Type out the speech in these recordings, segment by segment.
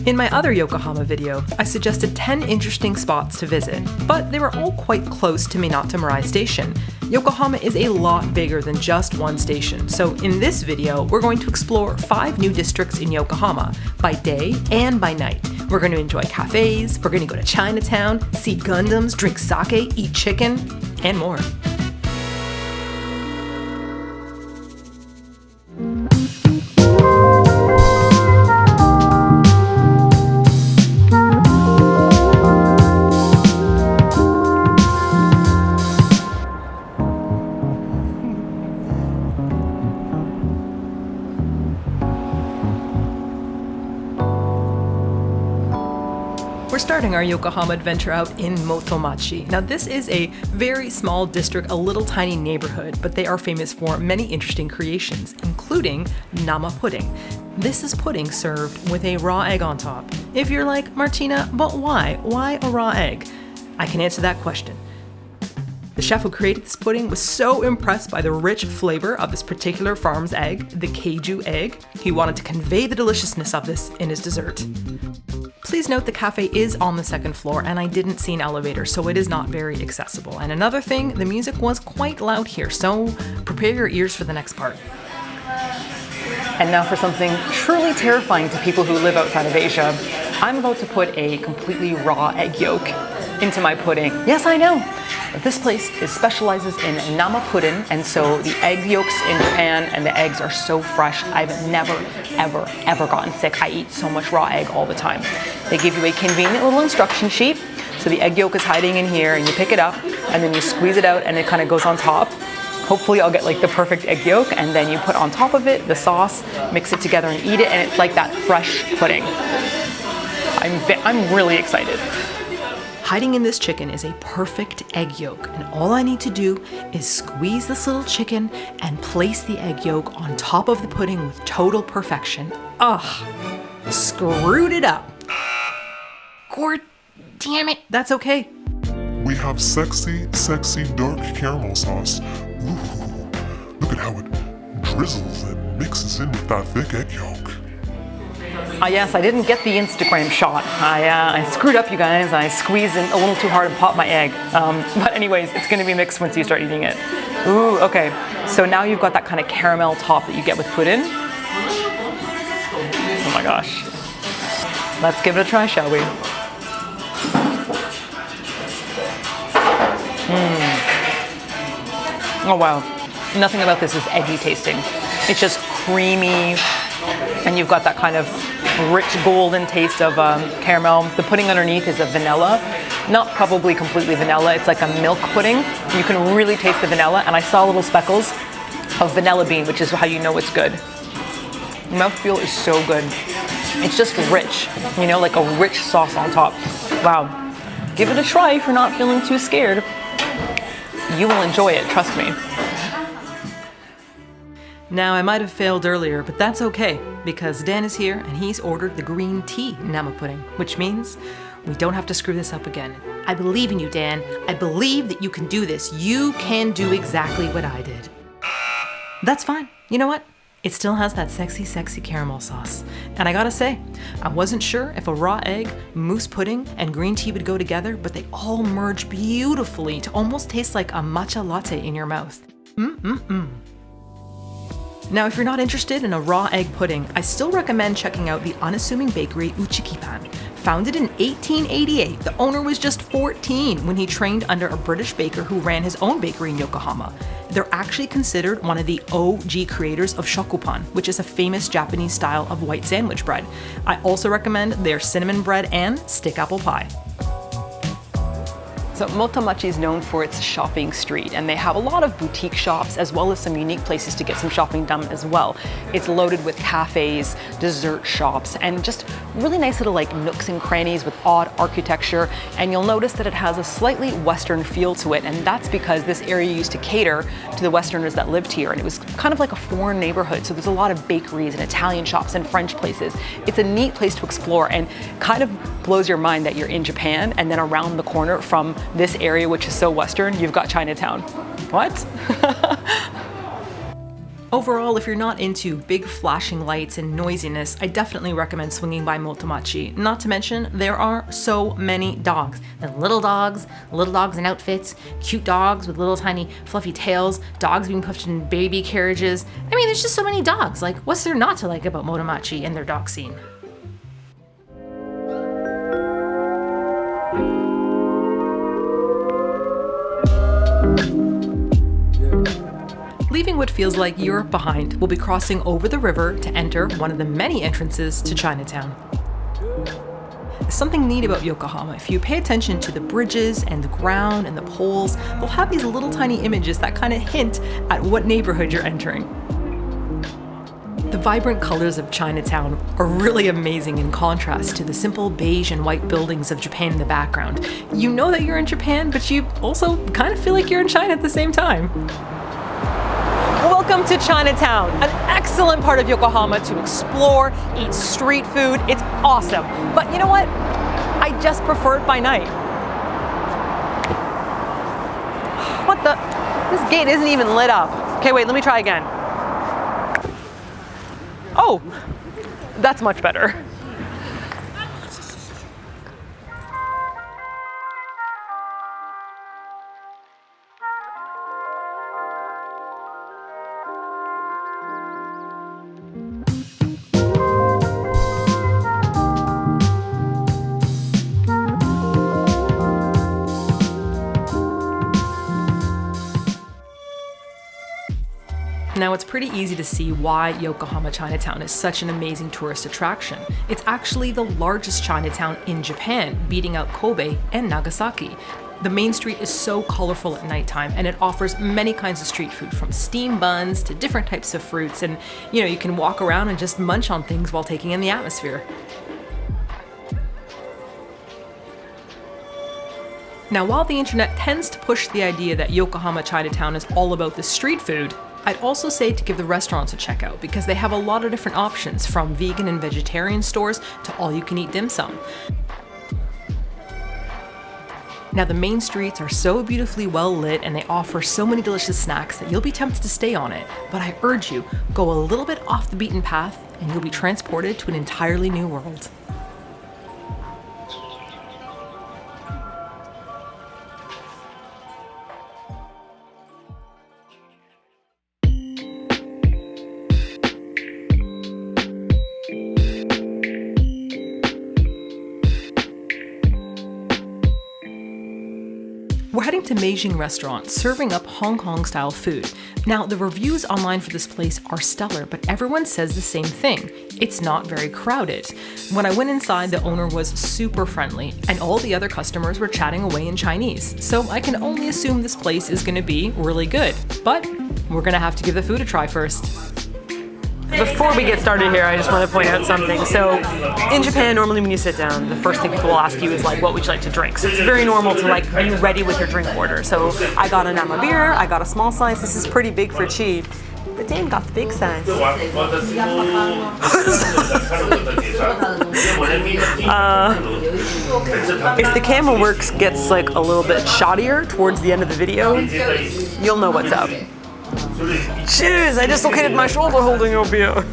In my other Yokohama video, I suggested 10 interesting spots to visit, but they were all quite close to Minato Mirai Station. Yokohama is a lot bigger than just one station, so in this video, we're going to explore 5 new districts in Yokohama, by day and by night. We're going to enjoy cafes, we're going to go to Chinatown, see Gundams, drink sake, eat chicken, and more. We're starting our Yokohama adventure out in Motomachi. Now this is a very small district, a little tiny neighborhood, but they are famous for many interesting creations, including nama pudding. This is pudding served with a raw egg on top. If you're like, Martina, but why? Why a raw egg? I can answer that question. The chef who created this pudding was so impressed by the rich flavor of this particular farm's egg, the Keiju egg, he wanted to convey the deliciousness of this in his dessert. Please note the cafe is on the 2nd floor and I didn't see an elevator, so it is not very accessible. And another thing, the music was quite loud here, so prepare your ears for the next part. And now for something truly terrifying to people who live outside of Asia. I'm about to put a completely raw egg yolk into my pudding. Yes, I know. This place specializes in nama pudding, and so the egg yolks in Japan and the eggs are so fresh. I've never, ever gotten sick. I eat so much raw egg all the time. They give you a convenient little instruction sheet. So the egg yolk is hiding in here, and you pick it up, and then you squeeze it out, and it kind of goes on top. Hopefully I'll get like the perfect egg yolk, and then you put on top of it the sauce, mix it together and eat it, and it's like that fresh pudding. I'm really excited. Hiding in this chicken is a perfect egg yolk, and all I need to do is squeeze this little chicken and place the egg yolk on top of the pudding with total perfection. Ugh, screwed it up. Gord, damn it, that's okay. We have sexy dark caramel sauce. Ooh, look at how it drizzles and mixes in with that thick egg yolk. Yes, I didn't get the Instagram shot. I screwed up, you guys. I squeezed in a little too hard and popped my egg. But anyways, it's gonna be mixed once you start eating it. Ooh, okay. So now you've got that kind of caramel top that you get with pudding. Oh my gosh. Let's give it a try, shall we? Oh wow. Nothing about this is eggy tasting. It's just creamy, and you've got that kind of rich golden taste of caramel. The pudding underneath is a vanilla, not probably completely vanilla, it's like a milk pudding. You can really taste the vanilla, and I saw little speckles of vanilla bean, which is how you know it's good. The mouthfeel is so good. It's just rich, you know, like a rich sauce on top. Wow. Give it a try if you're not feeling too scared. You will enjoy it, trust me. Now, I might have failed earlier, but that's okay, because Dan is here and he's ordered the green tea nama pudding, which means we don't have to screw this up again. I believe in you, Dan. I believe that you can do this. You can do exactly what I did. That's fine. You know what? It still has that sexy caramel sauce. And I gotta say, I wasn't sure if a raw egg, mousse pudding, and green tea would go together, but they all merge beautifully to almost taste like a matcha latte in your mouth. Now, if you're not interested in a raw egg pudding, I still recommend checking out the unassuming bakery Uchiki Pan. Founded in 1888, the owner was just 14 when he trained under a British baker who ran his own bakery in Yokohama. They're actually considered one of the OG creators of shokupan, which is a famous Japanese style of white sandwich bread. I also recommend their cinnamon bread and stick apple pie. So Motomachi is known for its shopping street, and they have a lot of boutique shops as well as some unique places to get some shopping done as well. It's loaded with cafes, dessert shops, and just really nice little like nooks and crannies with odd architecture. And you'll notice that it has a slightly Western feel to it, and that's because this area used to cater to the Westerners that lived here, and it was kind of like a foreign neighborhood. So there's a lot of bakeries and Italian shops and French places. It's a neat place to explore, and kind of blows your mind that you're in Japan, and then around the corner from this area, which is so Western, you've got Chinatown. What? Overall, if you're not into big flashing lights and noisiness, I definitely recommend swinging by Motomachi. Not to mention, there are so many dogs. The little dogs in outfits, cute dogs with little tiny fluffy tails, dogs being pushed in baby carriages. I mean, there's just so many dogs. Like, what's there not to like about Motomachi and their dog scene? Leaving what feels like Europe behind, we'll be crossing over the river to enter one of the many entrances to Chinatown. There's something neat about Yokohama. If you pay attention to the bridges and the ground and the poles, they'll have these little tiny images that kind of hint at what neighborhood you're entering. The vibrant colors of Chinatown are really amazing in contrast to the simple beige and white buildings of Japan in the background. You know that you're in Japan, but you also kind of feel like you're in China at the same time. Welcome to Chinatown, an excellent part of Yokohama to explore, eat street food. It's awesome. But you know what? I just prefer it by night. What the? This gate isn't even lit up. Okay, wait, let me try again. Oh, that's much better. Now, it's pretty easy to see why Yokohama Chinatown is such an amazing tourist attraction. It's actually the largest Chinatown in Japan, beating out Kobe and Nagasaki. The main street is so colorful at nighttime, and it offers many kinds of street food, from steamed buns to different types of fruits, and you can walk around and just munch on things while taking in the atmosphere. Now, while the internet tends to push the idea that Yokohama Chinatown is all about the street food, I'd also say to give the restaurants a check out because they have a lot of different options, from vegan and vegetarian stores to all-you-can-eat dim sum. Now, the main streets are so beautifully well lit and they offer so many delicious snacks that you'll be tempted to stay on it, but I urge you, go a little bit off the beaten path and you'll be transported to an entirely new world. We're heading to Meijing Restaurant, serving up Hong Kong style food. Now, the reviews online for this place are stellar, but everyone says the same thing. It's not very crowded. When I went inside, the owner was super friendly, and all the other customers were chatting away in Chinese. So I can only assume this place is gonna be really good. But we're gonna have to give the food a try first. Before we get started here, I just want to point out something. So, in Japan, normally when you sit down, the first thing people will ask you is like, what would you like to drink? So it's very normal to like be ready with your drink order. So I got a Nama beer, I got a small size. This is pretty big for Chi. But Dan got the big size. If the camera works gets like a little bit shottier towards the end of the video, you'll know what's up. Cheers! I dislocated my shoulder holding your beer.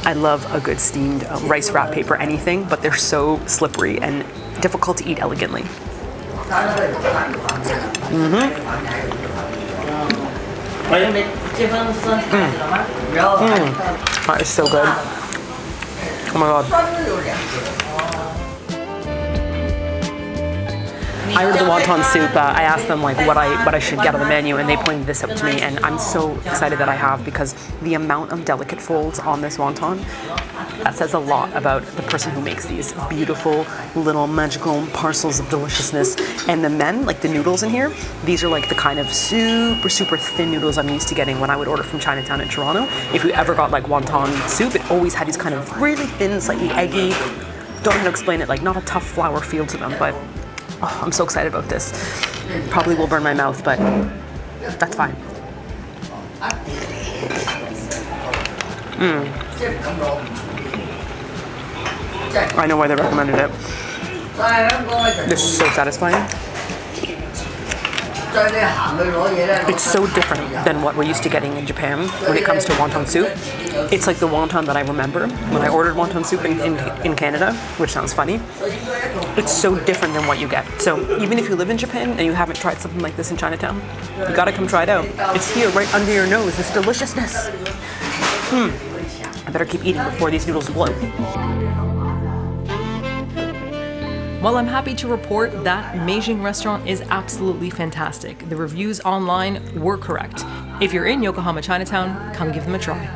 I love a good steamed rice wrap paper anything, but they're so slippery and difficult to eat elegantly. That is so good. Oh my god. I ordered the wonton soup. I asked them like what I should get on the menu, and they pointed this out to me, and I'm so excited that I have, because the amount of delicate folds on this wonton, that says a lot about the person who makes these beautiful little magical parcels of deliciousness. And the men, like the noodles in here, these are like the kind of super thin noodles I'm used to getting when I would order from Chinatown in Toronto. If you ever got like wonton soup, it always had these kind of really thin, slightly eggy, don't know how to explain it, like not a tough flour feel to them, but oh, I'm so excited about this. Probably will burn my mouth, but that's fine. I know why they recommended it. This is so satisfying. It's so different than what we're used to getting in Japan when it comes to wonton soup. It's like the wonton that I remember when I ordered wonton soup in Canada, which sounds funny. It's so different than what you get. So even if you live in Japan and you haven't tried something like this in Chinatown, you gotta come try it out. It's here right under your nose, this deliciousness. I better keep eating before these noodles blow. Well, I'm happy to report that Meijing restaurant is absolutely fantastic. The reviews online were correct. If you're in Yokohama Chinatown, come give them a try.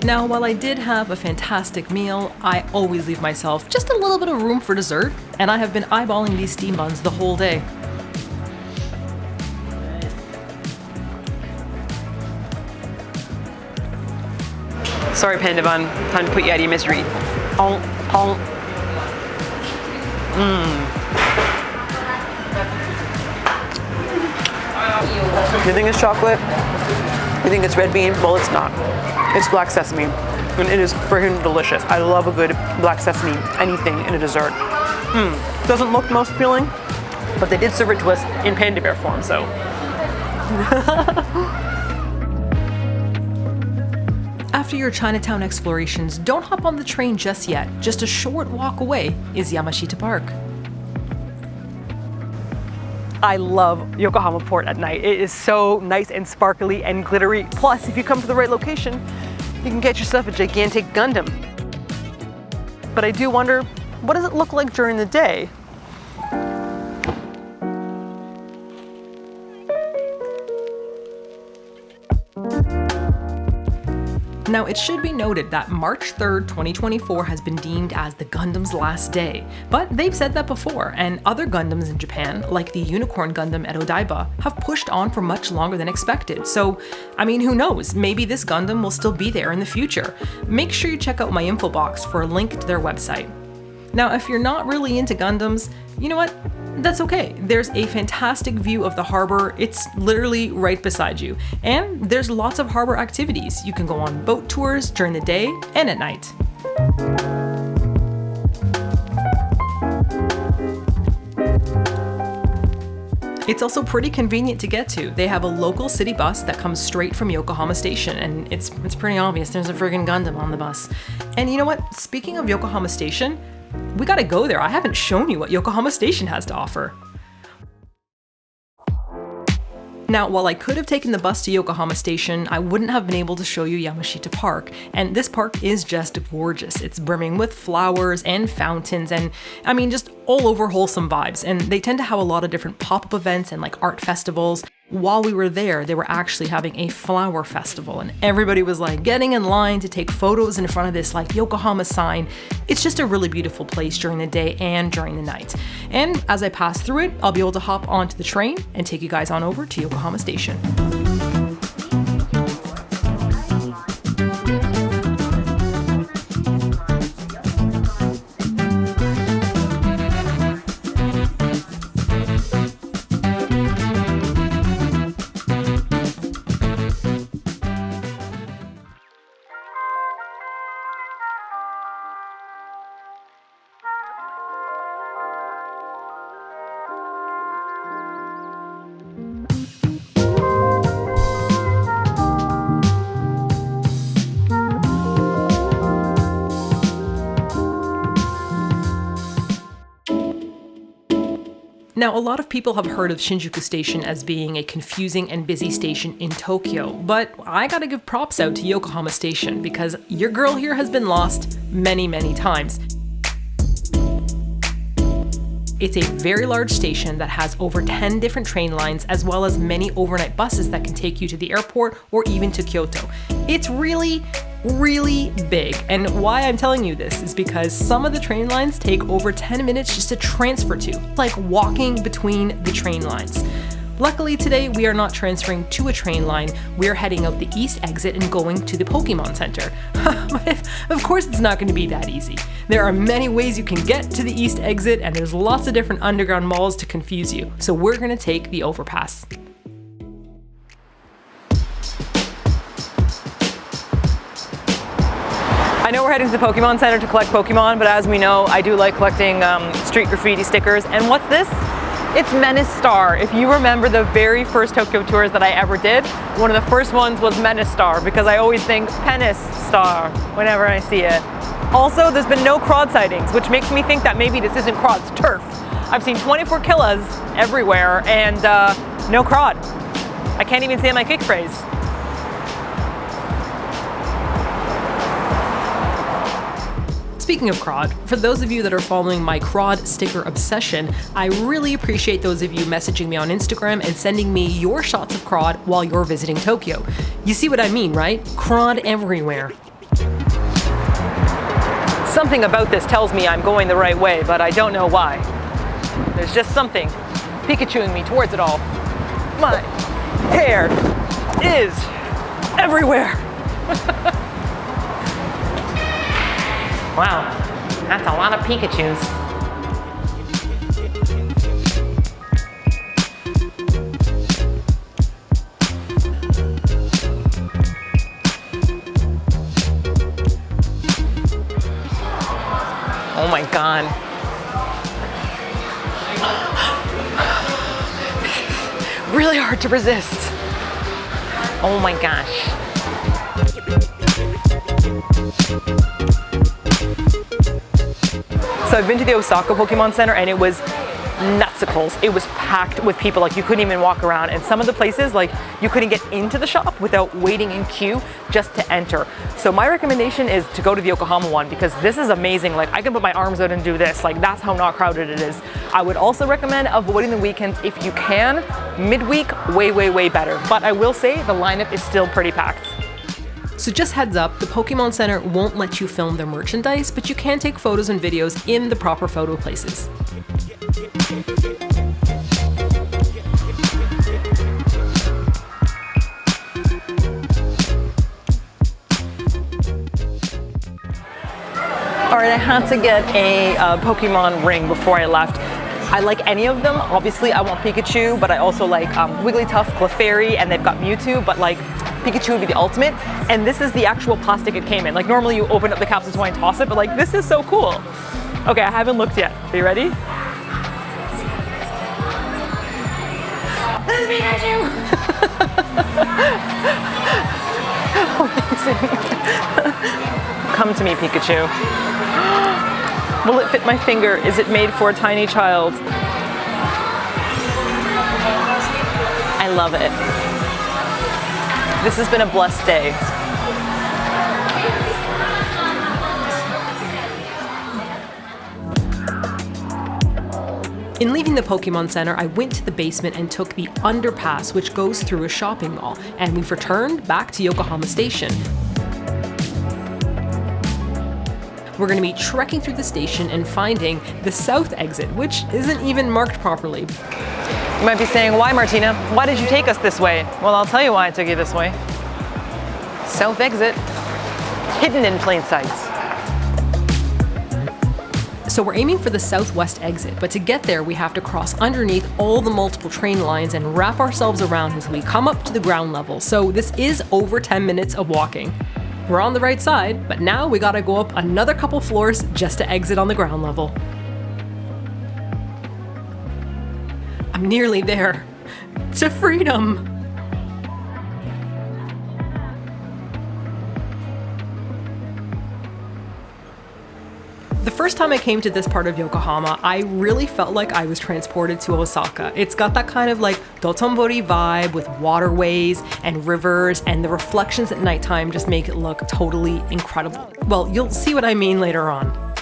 Now, while I did have a fantastic meal, I always leave myself just a little bit of room for dessert, and I have been eyeballing these steam buns the whole day. Sorry, Panda Bun. Time to put you out of your misery. You think it's chocolate? You think it's red bean? Well, it's not. It's black sesame, and it is freaking delicious. I love a good black sesame, anything in a dessert. Doesn't look most appealing, but they did serve it to us in panda bear form, so. After your Chinatown explorations, don't hop on the train just yet. Just a short walk away is Yamashita Park. I love Yokohama Port at night. It is so nice and sparkly and glittery. Plus, if you come to the right location, you can get yourself a gigantic GUNDAM. But I do wonder, what does it look like during the day? Now, it should be noted that March 3rd, 2024 has been deemed as the Gundam's last day, but they've said that before, and other Gundams in Japan, like the Unicorn Gundam at Odaiba, have pushed on for much longer than expected. So, I mean, who knows? Maybe this Gundam will still be there in the future. Make sure you check out my info box for a link to their website. Now, if you're not really into Gundams, you know what? That's okay. There's a fantastic view of the harbor. It's literally right beside you. And there's lots of harbor activities. You can go on boat tours during the day and at night. It's also pretty convenient to get to. They have a local city bus that comes straight from Yokohama Station, and it's pretty obvious there's a friggin' Gundam on the bus. And you know what? Speaking of Yokohama Station, we gotta go there. I haven't shown you what Yokohama Station has to offer. Now, while I could have taken the bus to Yokohama Station, I wouldn't have been able to show you Yamashita Park, and this park is just gorgeous. It's brimming with flowers and fountains and, I mean, just all over wholesome vibes, and they tend to have a lot of different pop-up events and like art festivals. While we were there, they were actually having a flower festival, and everybody was like getting in line to take photos in front of this like Yokohama sign. It's just a really beautiful place during the day and during the night. And as I pass through it, I'll be able to hop onto the train and take you guys on over to Yokohama Station. Now, a lot of people have heard of Shinjuku Station as being a confusing and busy station in Tokyo, but I gotta give props out to Yokohama Station because your girl here has been lost many, many times. It's a very large station that has over 10 different train lines as well as many overnight buses that can take you to the airport or even to Kyoto. It's really big, and why I'm telling you this is because some of the train lines take over 10 minutes just to transfer to, like walking between the train lines. Luckily today we are not transferring to a train line, we are heading out the east exit and going to the Pokémon Center. But of course it's not going to be that easy. There are many ways you can get to the east exit and there's lots of different underground malls to confuse you, so we're going to take the overpass. I know we're heading to the Pokémon Center to collect Pokemon, but as we know, I do like collecting street graffiti stickers. And what's this? It's Menace Star. If you remember the very first Tokyo tours that I ever did, one of the first ones was Menace Star because I always think Penis Star whenever I see it. Also, there's been no Crod sightings, which makes me think that maybe this isn't Crod's turf. I've seen 24 killas everywhere and no Crod. I can't even say my kick phrase. Speaking of Crod, for those of you that are following my Crod sticker obsession, I really appreciate those of you messaging me on Instagram and sending me your shots of Crod while you're visiting Tokyo. You see what I mean, right? Crod everywhere. Something about this tells me I'm going the right way, but I don't know why. There's just something Pikachuing me towards it all. My hair is everywhere. Wow, that's a lot of Pikachus. Oh my God. Really hard to resist. Oh my gosh. So I've been to the Osaka Pokémon Center and it was nutsicles. It was packed with people, like you couldn't even walk around. And some of the places, like you couldn't get into the shop without waiting in queue just to enter. So my recommendation is to go to the Yokohama one because this is amazing. Like I can put my arms out and do this. Like that's how not crowded it is. I would also recommend avoiding the weekends if you can. Midweek, way better. But I will say the lineup is still pretty packed. So just heads up, the Pokémon Center won't let you film their merchandise, but you can take photos and videos in the proper photo places. Alright, I had to get a Pokemon ring before I left. I like any of them. Obviously, I want Pikachu, but I also like Wigglytuff, Clefairy, and they've got Mewtwo, but like Pikachu would be the ultimate. And this is the actual plastic it came in. Like normally you open up the capsule toy and toss it, but like this is so cool. Okay, I haven't looked yet. Are you ready? This is Pikachu! Amazing. Come to me, Pikachu. Will it fit my finger? Is it made for a tiny child? I love it. This has been a blessed day. In leaving the Pokémon Center, I went to the basement and took the underpass which goes through a shopping mall, and we've returned back to Yokohama Station. We're going to be trekking through the station and finding the south exit, which isn't even marked properly. You might be saying, why, Martina? Why did you take us this way? Well, I'll tell you why I took you this way. South exit, hidden in plain sight. So we're aiming for the southwest exit, but to get there we have to cross underneath all the multiple train lines and wrap ourselves around as we come up to the ground level. So this is over 10 minutes of walking. We're on the right side, but now we gotta go up another couple floors just to exit on the ground level. I'm nearly there. To freedom! The first time I came to this part of Yokohama, I really felt like I was transported to Osaka. It's got that kind of like Dotonbori vibe with waterways and rivers, and the reflections at nighttime just make it look totally incredible. Well, you'll see what I mean later on.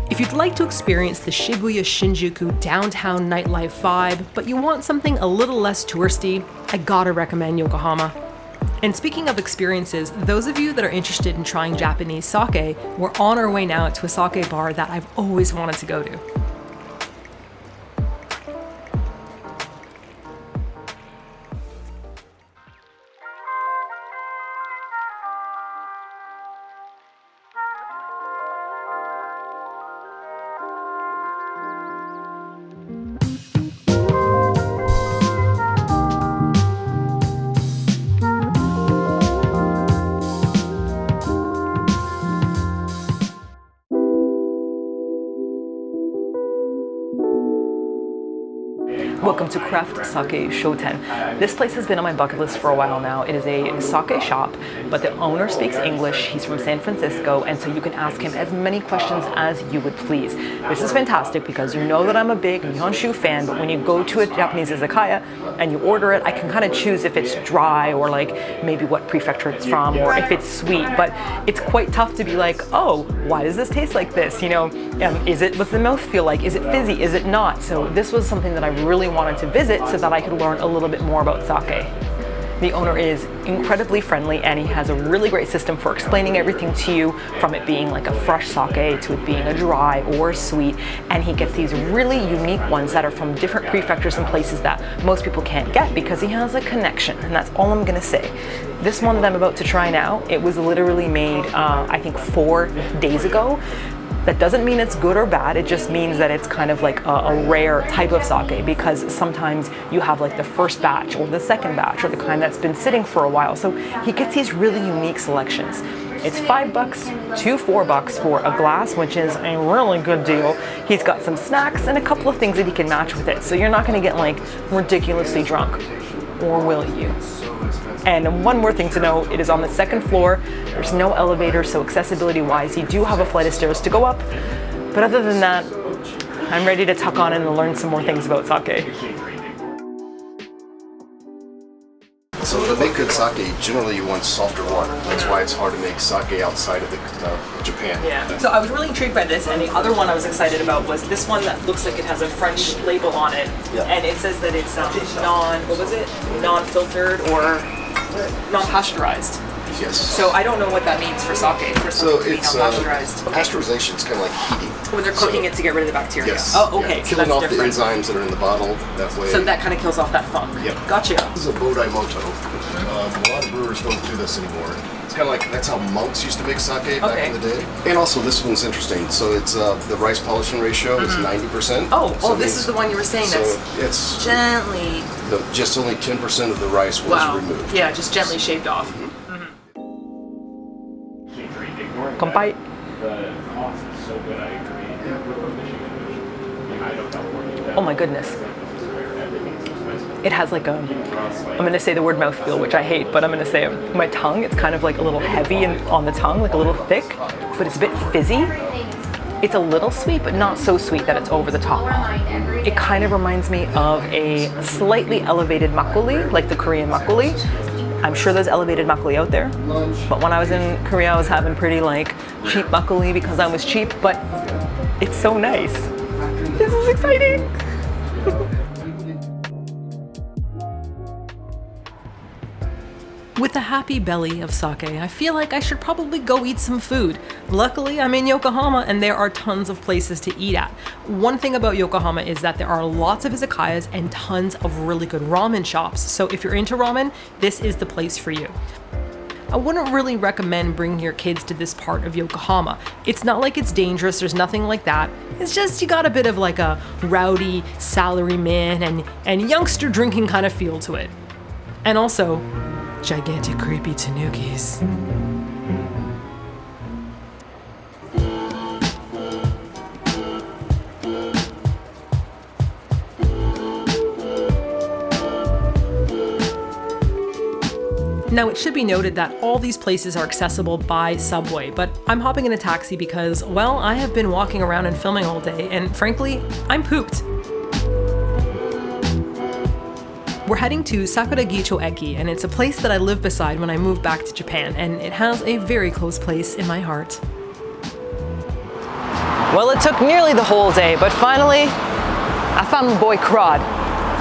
If you'd like to experience the Shibuya Shinjuku downtown nightlife vibe, but you want something a little less touristy, I gotta recommend Yokohama. And speaking of experiences, those of you that are interested in trying Japanese sake, we're on our way now to a sake bar that I've always wanted to go to. Welcome to Craft Sake Shoten. This place has been on my bucket list for a while now. It is a sake shop, but the owner speaks English. He's from San Francisco, and so you can ask him as many questions as you would please. This is fantastic because you know that I'm a big Nihonshu fan, but when you go to a Japanese izakaya and you order it, I can kind of choose if it's dry or like maybe what prefecture it's from or if it's sweet, but it's quite tough to be like, oh, why does this taste like this? You know, what's the mouth feel like? Is it fizzy? Is it not? So this was something that I really wanted to visit so that I could learn a little bit more about sake. The owner is incredibly friendly, and he has a really great system for explaining everything to you, from it being like a fresh sake to it being a dry or sweet, and he gets these really unique ones that are from different prefectures and places that most people can't get because he has a connection, and that's all I'm gonna say. This one that I'm about to try now, it was literally made I think 4 days ago. That doesn't mean it's good or bad, it just means that it's kind of like a rare type of sake, because sometimes you have like the first batch or the second batch or the kind that's been sitting for a while. So he gets these really unique selections. It's $5 to $4 for a glass, which is a really good deal. He's got some snacks and a couple of things that he can match with it. So you're not gonna get like ridiculously drunk, or will you? And one more thing to know, it is on the second floor. There's no elevator, so accessibility wise, you do have a flight of stairs to go up. But other than that, I'm ready to tuck on in and learn some more things about sake. So to make good sake, generally you want softer water. That's why it's hard to make sake outside of Japan. Yeah. So I was really intrigued by this, and the other one I was excited about was this one that looks like it has a French label on it, and it says that it's non-filtered or non-pasteurized. Yes. So I don't know what that means for sake. For So something it's to be non-pasteurized. pasteurization is kind of like heating. When they're cooking it to get rid of the bacteria. Yes. Oh, okay. Yeah. So Killing that's off different. the enzymes that are in the bottle. That way. So that kind of kills off that funk. Yep. Gotcha. This is a Bodai Moto. A lot of brewers don't do this anymore. It's kind of like, that's how monks used to make sake back in the day. And also this one's interesting. So it's the rice polishing ratio is 90%. Oh, this is the one you were saying. So that's it's gently. Just only 10% of the rice was removed. Yeah, just gently shaved off. Kompai. Oh my goodness. It has like I'm gonna say the word mouthfeel, which I hate, but I'm gonna say it. My tongue, it's kind of like a little heavy on the tongue, like a little thick, but it's a bit fizzy. It's a little sweet, but not so sweet that it's over the top. It kind of reminds me of a slightly elevated makgeolli, like the Korean makgeolli. I'm sure there's elevated makgeolli out there, but when I was in Korea, I was having pretty like cheap makgeolli because I was cheap, but it's so nice. This is exciting. With a happy belly of sake, I feel like I should probably go eat some food. Luckily, I'm in Yokohama and there are tons of places to eat at. One thing about Yokohama is that there are lots of izakayas and tons of really good ramen shops. So if you're into ramen, this is the place for you. I wouldn't really recommend bringing your kids to this part of Yokohama. It's not like it's dangerous, there's nothing like that. It's just you got a bit of like a rowdy salaryman and youngster drinking kind of feel to it. And also, gigantic creepy tanukis. Now, it should be noted that all these places are accessible by subway, but I'm hopping in a taxi because, well, I have been walking around and filming all day, and frankly, I'm pooped. We're heading to Sakuragicho Eki, and it's a place that I live beside when I moved back to Japan, and it has a very close place in my heart. Well, it took nearly the whole day, but finally, I found my boy Kurad.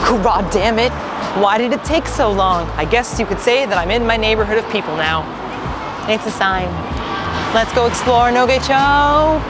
Kurad, damn it! Why did it take so long? I guess you could say that I'm in my neighborhood of people now. It's a sign. Let's go explore Nogecho!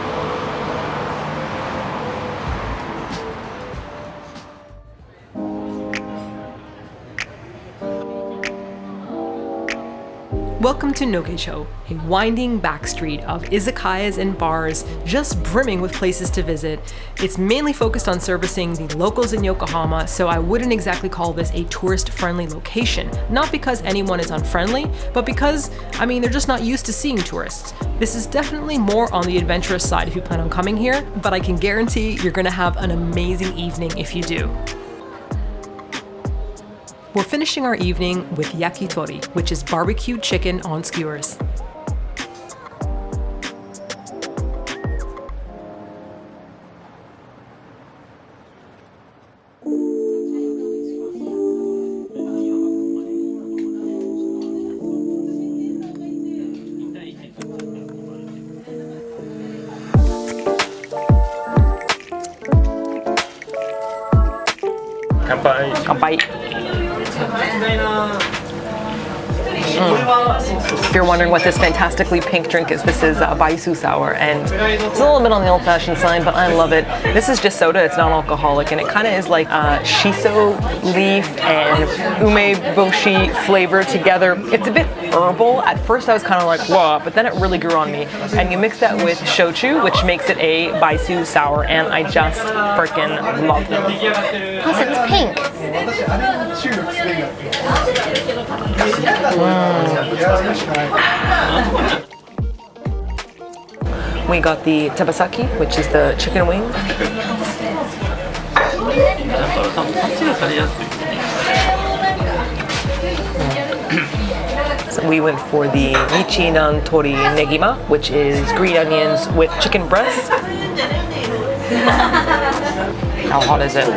Welcome to Nogecho, a winding back street of izakayas and bars just brimming with places to visit. It's mainly focused on servicing the locals in Yokohama, so I wouldn't exactly call this a tourist-friendly location. Not because anyone is unfriendly, but because, they're just not used to seeing tourists. This is definitely more on the adventurous side if you plan on coming here, but I can guarantee you're gonna have an amazing evening if you do. We're finishing our evening with yakitori, which is barbecued chicken on skewers. Kanpai. Kanpai. If you're wondering what this fantastically pink drink is, this is baisu sour, and it's a little bit on the old-fashioned side, but I love it. This is just soda, it's non-alcoholic, and it kind of is like shiso leaf and umeboshi flavor together. It's a bit herbal. At first I was kind of like, whoa, but then it really grew on me. And you mix that with shochu, which makes it a baisu sour, and I just freaking love them. Plus it's pink. We got the tebasaki, which is the chicken wing. So we went for the Nichinan Tori Negima, which is green onions with chicken breast. How hot is it?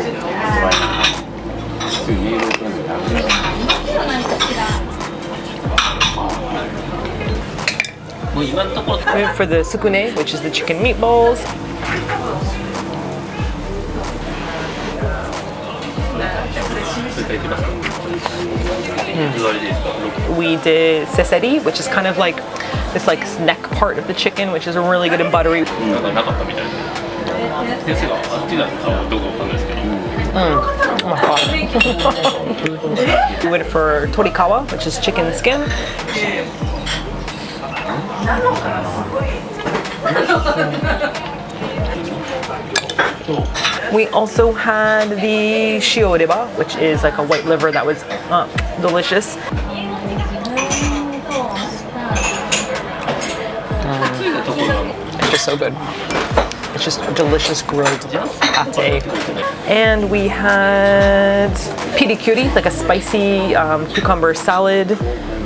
We went for the sukune, which is the chicken meatballs. We did seseri, which is kind of like this neck part of the chicken, which is really good and buttery. Oh my god. We went for torikawa, which is chicken skin. We also had the shioreba, which is like a white liver that was delicious. It's just so good. It's just a delicious grilled pate. And we had pirikuri, like a spicy cucumber salad,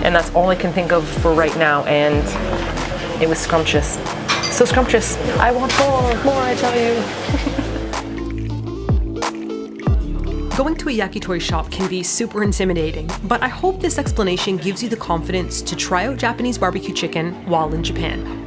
and that's all I can think of for right now, and it was scrumptious. So scrumptious. I want more, I tell you. Going to a yakitori shop can be super intimidating, but I hope this explanation gives you the confidence to try out Japanese barbecue chicken while in Japan.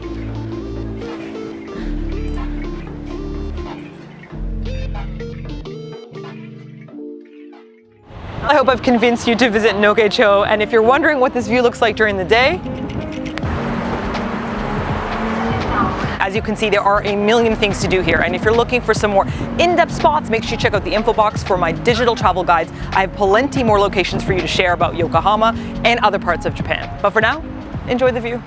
I hope I've convinced you to visit Nogecho, and if you're wondering what this view looks like during the day, as you can see, there are a million things to do here, and if you're looking for some more in-depth spots, make sure you check out the info box for my digital travel guides. I have plenty more locations for you to share about Yokohama and other parts of Japan. But for now, enjoy the view.